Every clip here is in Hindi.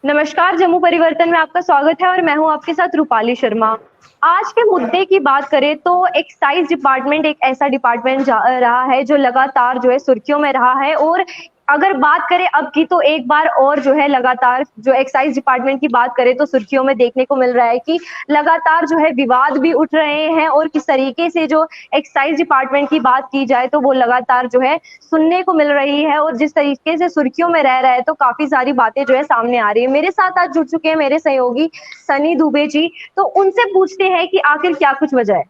नमस्कार, जम्मू परिवर्तन में आपका स्वागत है और मैं हूँ आपके साथ रूपाली शर्मा। आज के मुद्दे की बात करें तो एक्साइज़ डिपार्टमेंट एक ऐसा डिपार्टमेंट रहा है जो लगातार जो है सुर्खियों में रहा है और अगर बात करें अब की तो एक बार और जो है लगातार जो एक्साइज़ डिपार्टमेंट की बात करें तो सुर्खियों में देखने को मिल रहा है कि लगातार जो है विवाद भी उठ रहे हैं और किस तरीके से जो एक्साइज़ डिपार्टमेंट की बात की जाए तो वो लगातार जो है सुनने को मिल रही है और जिस तरीके से सुर्खियों में रह रहा है तो काफ़ी सारी बातें जो है सामने आ रही है। मेरे साथ आज जुड़ चुके हैं मेरे सहयोगी सनी दुबे जी, तो उनसे पूछते हैं कि आखिर क्या कुछ वजह है?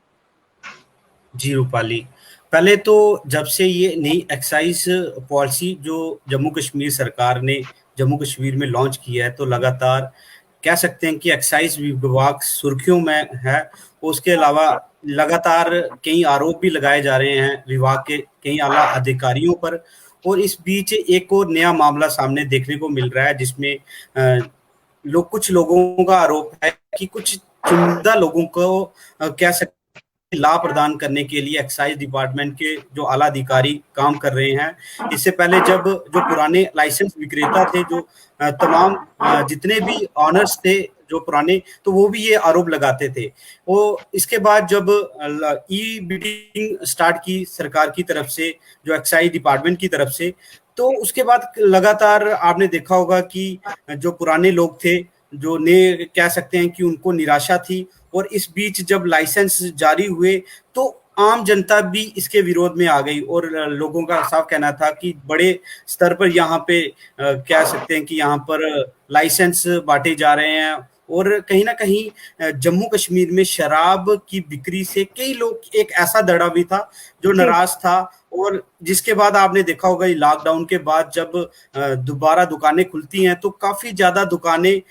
जी रूपाली, पहले तो जब से ये नई एक्साइज पॉलिसी जो जम्मू कश्मीर सरकार ने जम्मू कश्मीर में लॉन्च किया है, तो लगातार कह सकते हैं कि एक्साइज विभाग सुर्खियों में है। उसके अलावा लगातार कई आरोप भी लगाए जा रहे हैं विभाग के कई आला अधिकारियों पर। और इस बीच एक और नया मामला सामने देखने को मिल रहा है, जिसमें कुछ लोगों का आरोप है कि कुछ चुनिंदा लोगों को कह सकते लाभ प्रदान करने के लिए एक्साइज डिपार्टमेंट के जो आला अधिकारी काम कर रहे हैं। इससे पहले जब जो पुराने लाइसेंस विक्रेता थे, जो तमाम जितने भी ऑनर्स थे जो पुराने, तो वो भी ये आरोप लगाते थे। वो इसके बाद जब ई बिडिंग स्टार्ट की सरकार की तरफ से, जो एक्साइज डिपार्टमेंट की तरफ से, तो उसके बाद लगातार आपने देखा होगा कि जो पुराने लोग थे, जो ने कह सकते हैं कि उनको निराशा थी। और इस बीच जब लाइसेंस जारी हुए तो आम जनता भी इसके विरोध में आ गई और लोगों का साफ कहना था कि बड़े स्तर पर यहाँ पे कह सकते हैं कि यहाँ पर लाइसेंस बांटे जा रहे हैं। और कहीं ना कहीं जम्मू कश्मीर में शराब की बिक्री से कई लोग, एक ऐसा दड़ा भी था जो जी। नाराज था। और जिसके बाद आपने देखा होगा लॉकडाउन के बाद जब दोबारा दुकानें खुलती हैं तो काफी ज्यादा दुकानें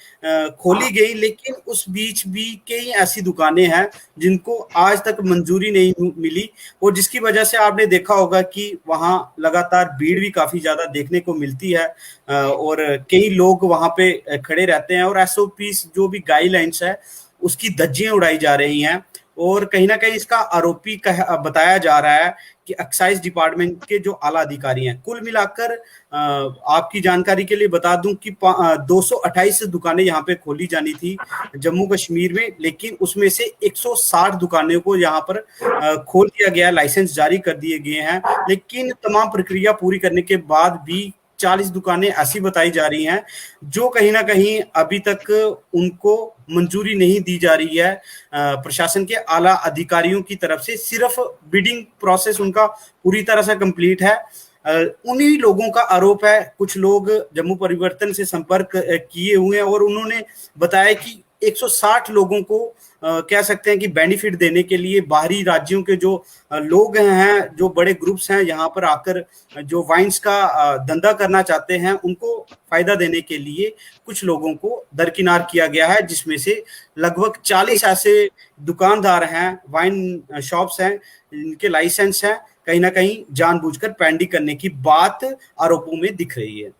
खोली गई, लेकिन उस बीच भी कई ऐसी दुकानें हैं जिनको आज तक मंजूरी नहीं मिली। और जिसकी वजह से आपने देखा होगा कि वहां लगातार भीड़ भी काफी ज्यादा देखने को मिलती है। और कई लोग वहां पे खड़े रहते हैं और एसओपी जो भी गाइडलाइंस है उसकी धज्जियां उड़ाई जा रही हैं। और कहीं ना कहीं इसका आरोपी बताया जा रहा है कि एक्साइज डिपार्टमेंट के जो आला अधिकारी हैं। कुल मिलाकर आपकी जानकारी के लिए बता दूं कि 228 दुकानें यहाँ पे खोली जानी थी जम्मू कश्मीर में, लेकिन उसमें से 160 दुकानों को यहाँ पर खोल दिया गया, लाइसेंस जारी कर दिए गए हैं। लेकिन तमाम प्रक्रिया पूरी करने के बाद भी 40 दुकानें ऐसी बताई जा रही हैं जो कहीं ना कहीं अभी तक उनको मंजूरी नहीं दी जा रही है प्रशासन के आला अधिकारियों की तरफ से। सिर्फ बिडिंग प्रोसेस उनका पूरी तरह से कंप्लीट है। उन्हीं लोगों का आरोप है, कुछ लोग जम्मू परिवर्तन से संपर्क किए हुए हैं और उन्होंने बताया कि 160 लोगों को कह सकते हैं कि बेनिफिट देने के लिए बाहरी राज्यों के जो लोग हैं, जो बड़े ग्रुप्स हैं, यहाँ पर आकर जो वाइन्स का धंधा करना चाहते हैं, उनको फायदा देने के लिए कुछ लोगों को दरकिनार किया गया है, जिसमें से लगभग 40 ऐसे दुकानदार हैं, वाइन शॉप्स हैं, इनके लाइसेंस हैं, कहीं ना कहीं जानबूझकर पैंडी करने की बात आरोपों में दिख रही है।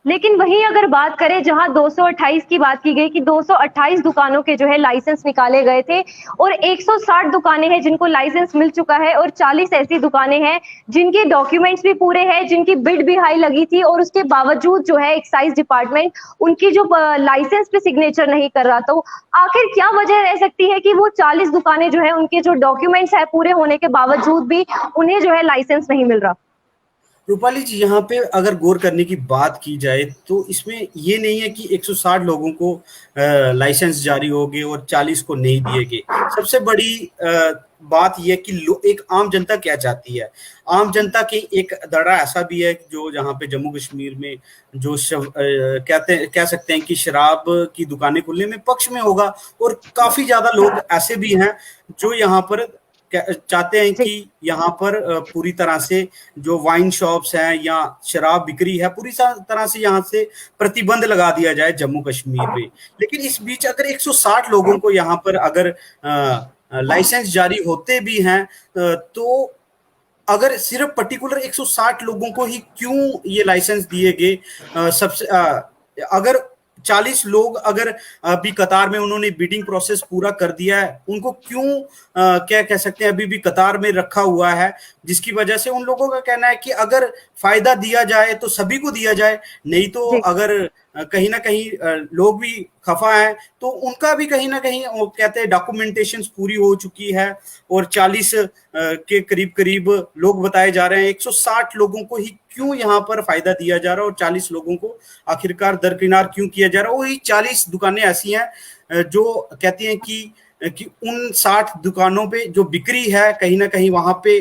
लेकिन वहीं अगर बात करें जहां 228 की बात की गई कि 228 दुकानों के जो है लाइसेंस निकाले गए थे और 160 दुकानें हैं जिनको लाइसेंस मिल चुका है और 40 ऐसी दुकानें हैं जिनके डॉक्यूमेंट्स भी पूरे हैं, जिनकी बिड भी हाई लगी थी और उसके बावजूद जो है एक्साइज डिपार्टमेंट उनकी जो लाइसेंस पे सिग्नेचर नहीं कर रहा। तो आखिर क्या वजह रह सकती है कि वो 40 दुकानें जो है उनके जो डॉक्यूमेंट्स है पूरे होने के बावजूद भी उन्हें जो है लाइसेंस नहीं मिल रहा? रूपाली जी, यहाँ पे अगर गौर करने की बात की जाए तो इसमें ये नहीं है कि 160 लोगों को लाइसेंस जारी हो गए और 40 को नहीं दिए गए। सबसे बड़ी बात यह कि एक आम जनता क्या चाहती है। आम जनता की एक धड़ा ऐसा भी है जो जहाँ पे जम्मू कश्मीर में जो कह सकते हैं कि शराब की दुकानें खुलने में पक्ष में होगा। और काफी ज्यादा लोग ऐसे भी हैं जो यहाँ पर चाहते हैं कि यहाँ पर पूरी तरह से जो वाइन शॉप्स हैं या शराब बिक्री है, पूरी तरह से यहाँ से प्रतिबंध लगा दिया जाए जम्मू कश्मीर में। लेकिन इस बीच अगर 160 लोगों को यहाँ पर अगर लाइसेंस जारी होते भी हैं, तो अगर सिर्फ पर्टिकुलर 160 लोगों को ही क्यों ये लाइसेंस दिए गए। सबसे अगर 40 लोग अगर अभी कतार में उन्होंने बिडिंग प्रोसेस पूरा कर दिया है, उनको क्यों क्या कह सकते हैं अभी भी कतार में रखा हुआ है, जिसकी वजह से उन लोगों का कहना है कि अगर फायदा दिया जाए तो सभी को दिया जाए, नहीं तो जी। अगर कहीं ना कहीं लोग भी खफा हैं, तो उनका भी कहीं ना कहीं वो कहते हैं डॉक्यूमेंटेशन पूरी हो चुकी है और 40 के करीब करीब लोग बताए जा रहे हैं। 160 लोगों को ही क्यों यहाँ पर फायदा दिया जा रहा है और 40 लोगों को आखिरकार दरकिनार क्यों किया जा रहा है। वही 40 दुकानें ऐसी हैं जो कहती हैं कि उन 60 दुकानों पे जो बिक्री है कहीं ना कहीं वहां पे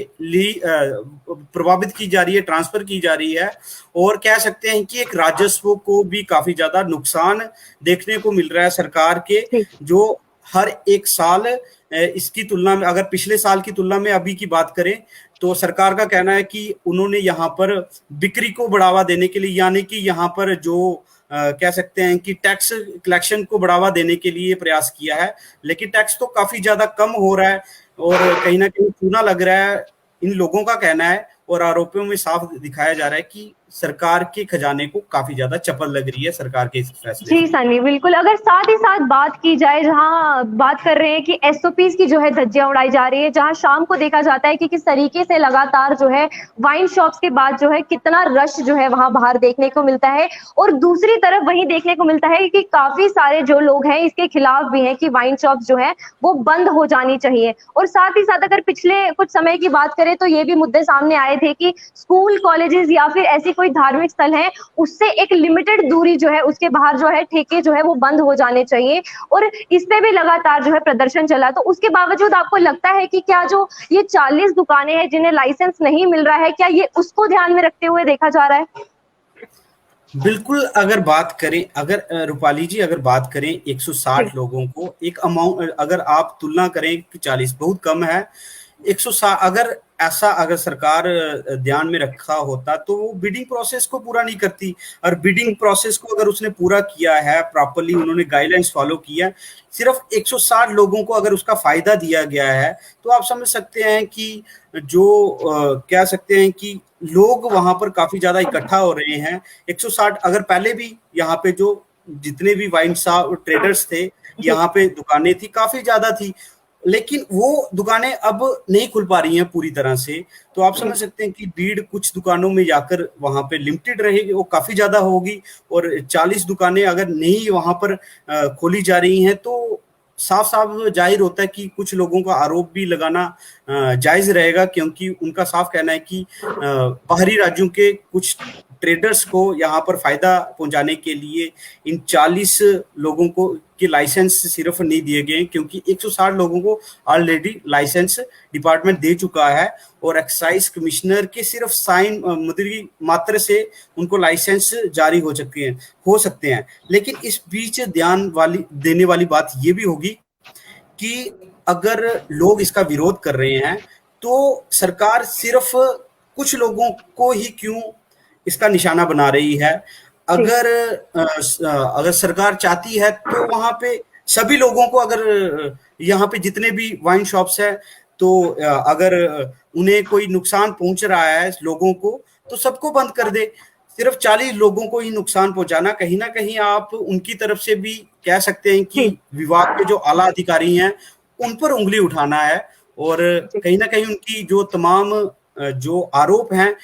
प्रभावित की जा रही है, ट्रांसफर की जा रही है, और कह सकते हैं कि एक राजस्व को भी काफी ज्यादा नुकसान देखने को मिल रहा है सरकार के, जो हर एक साल इसकी तुलना में, अगर पिछले साल की तुलना में अभी की बात करें तो सरकार का कहना है कि उन्होंने यहाँ पर बिक्री को बढ़ावा देने के लिए, यानी कि यहाँ पर जो कह सकते हैं कि टैक्स कलेक्शन को बढ़ावा देने के लिए प्रयास किया है, लेकिन टैक्स तो काफी ज्यादा कम हो रहा है और कहीं ना कहीं चूना लग रहा है, इन लोगों का कहना है। और आरोपों में साफ दिखाया जा रहा है कि सरकार के खजाने को काफी ज्यादा चपल लग रही है सरकार के इस फैसले जी सनी, बिल्कुल। अगर साथ ही साथ बात की जाए, जहां बात कर रहे हैं कि एसओपीज की जो है धज्जियां उड़ाई जा रही है, जहां शाम को देखा जाता है कि किस तरीके से लगातार जो है वाइन शॉप्स के बाद जो है कितना रश जो है वहां बाहर देखने को मिलता है, और दूसरी तरफ वही देखने को मिलता है कि काफी सारे जो लोग हैं इसके खिलाफ भी हैं कि वाइन शॉप्स जो है वो बंद हो जानी चाहिए। और साथ ही साथ अगर पिछले कुछ समय की बात करें तो ये भी मुद्दे सामने आए थे कि स्कूल, कॉलेजेस या फिर ऐसी कोई धार्मिक स्थल है, उससे एक लिमिटेड दूरी जो है उसके बाहर जो है ठेके जो है वो बंद हो जाने चाहिए, और इस पे भी लगातार जो है प्रदर्शन चला। तो उसके बावजूद आपको लगता है कि क्या जो ये 40 दुकानें हैं जिन्हें लाइसेंस नहीं मिल रहा है, क्या ये उसको ध्यान में रखते हुए देखा जा रहा है? बिल्कुल, अगर बात करें, अगर रूपाली जी अगर बात करें 160 लोगों को एक अमाउंट, अगर आप तुलना करें कि 40 बहुत कम है, 160 अगर ऐसा अगर सरकार ध्यान में रखा होता तो वो बिडिंग प्रोसेस को पूरा नहीं करती, और बिडिंग प्रोसेस को अगर उसने पूरा किया है प्रॉपर्ली, उन्होंने गाइडलाइंस फॉलो किया, सिर्फ 160 लोगों को अगर उसका फायदा दिया गया है, तो आप समझ सकते हैं कि जो कह सकते हैं कि लोग वहां पर काफी ज्यादा इकट्ठा हो रहे हैं। 160 अगर पहले भी यहाँ पे जो जितने भी वाइन शॉप ट्रेडर्स थे, यहाँ पे दुकानें थी काफी ज्यादा थी, लेकिन वो दुकानें अब नहीं खुल पा रही हैं पूरी तरह से, तो आप समझ सकते हैं कि भीड़ कुछ दुकानों में जाकर वहां पे लिमिटेड रहेगी, वो काफी ज्यादा होगी, और 40 दुकानें अगर नहीं वहां पर खोली जा रही हैं तो साफ साफ जाहिर होता है कि कुछ लोगों का आरोप भी लगाना जायज रहेगा, क्योंकि उनका साफ कहना है कि बाहरी राज्यों के कुछ ट्रेडर्स को यहाँ पर फायदा पहुंचाने के लिए इन 40 लोगों को के लाइसेंस सिर्फ नहीं दिए गए, क्योंकि 160 लोगों को ऑलरेडी लाइसेंस डिपार्टमेंट दे चुका है, और एक्साइज कमिश्नर के सिर्फ साइन मुद्री मात्र से उनको लाइसेंस जारी हो सकते हैं। लेकिन इस बीच ध्यान देने वाली बात ये भी होगी कि अगर लोग इसका विरोध कर रहे हैं तो सरकार सिर्फ कुछ लोगों को ही क्यों इसका निशाना बना रही है। अगर सरकार चाहती है तो वहां पे सभी लोगों को, अगर यहाँ पे जितने भी वाइन शॉप्स है, तो अगर उन्हें कोई नुकसान पहुंच रहा है लोगों को, तो सबको बंद कर दे। सिर्फ 40 लोगों को ही नुकसान पहुंचाना, कहीं ना कहीं आप उनकी तरफ से भी कह सकते हैं कि विभाग के जो आला अधिकारी हैं उन पर उंगली उठाना है, और कहीं ना कहीं उनकी जो तमाम जो आरोप हैं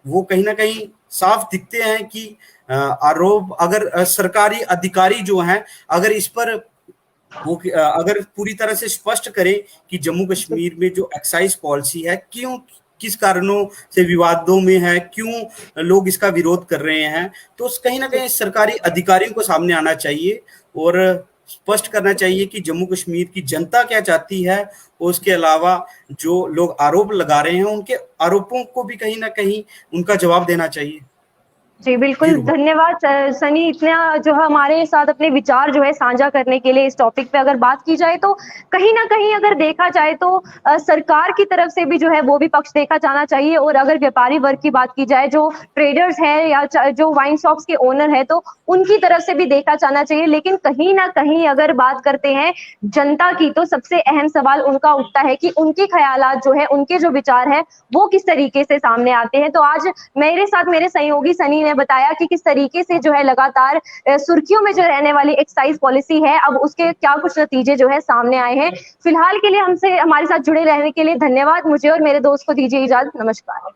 वो कहीं ना कहीं साफ दिखते हैं कि आरोप, अगर सरकारी अधिकारी जो हैं अगर इस पर वो अगर पूरी तरह से स्पष्ट करें कि जम्मू कश्मीर में जो एक्साइज पॉलिसी है क्यों, किस कारणों से विवादों में है, क्यों लोग इसका विरोध कर रहे हैं, तो कहीं ना कहीं सरकारी अधिकारियों को सामने आना चाहिए और स्पष्ट करना चाहिए कि जम्मू कश्मीर की जनता क्या चाहती है, और उसके अलावा जो लोग आरोप लगा रहे हैं उनके आरोपों को भी कहीं ना कहीं उनका जवाब देना चाहिए। जी बिल्कुल, धन्यवाद सनी, इतना जो है हमारे साथ अपने विचार जो है साझा करने के लिए। इस टॉपिक पे अगर बात की जाए तो कहीं ना कहीं अगर देखा जाए तो सरकार की तरफ से भी जो है वो भी पक्ष देखा जाना चाहिए, और अगर व्यापारी वर्ग की बात की जाए, जो ट्रेडर्स हैं या जो वाइन शॉप्स के ओनर है, तो उनकी तरफ से भी देखा जाना चाहिए। लेकिन कहीं ना कहीं अगर बात करते हैं जनता की, तो सबसे अहम सवाल उनका उठता है कि उनके ख्यालात जो है, उनके जो विचार है वो किस तरीके से सामने आते हैं। तो आज मेरे साथ मेरे सहयोगी सनी ने बताया कि किस तरीके से जो है लगातार सुर्खियों में जो रहने वाली एक्साइज पॉलिसी है, अब उसके क्या कुछ नतीजे जो है सामने आए हैं। फिलहाल के लिए हमारे साथ जुड़े रहने के लिए धन्यवाद। मुझे और मेरे दोस्त को दीजिए इजाजत। नमस्कार।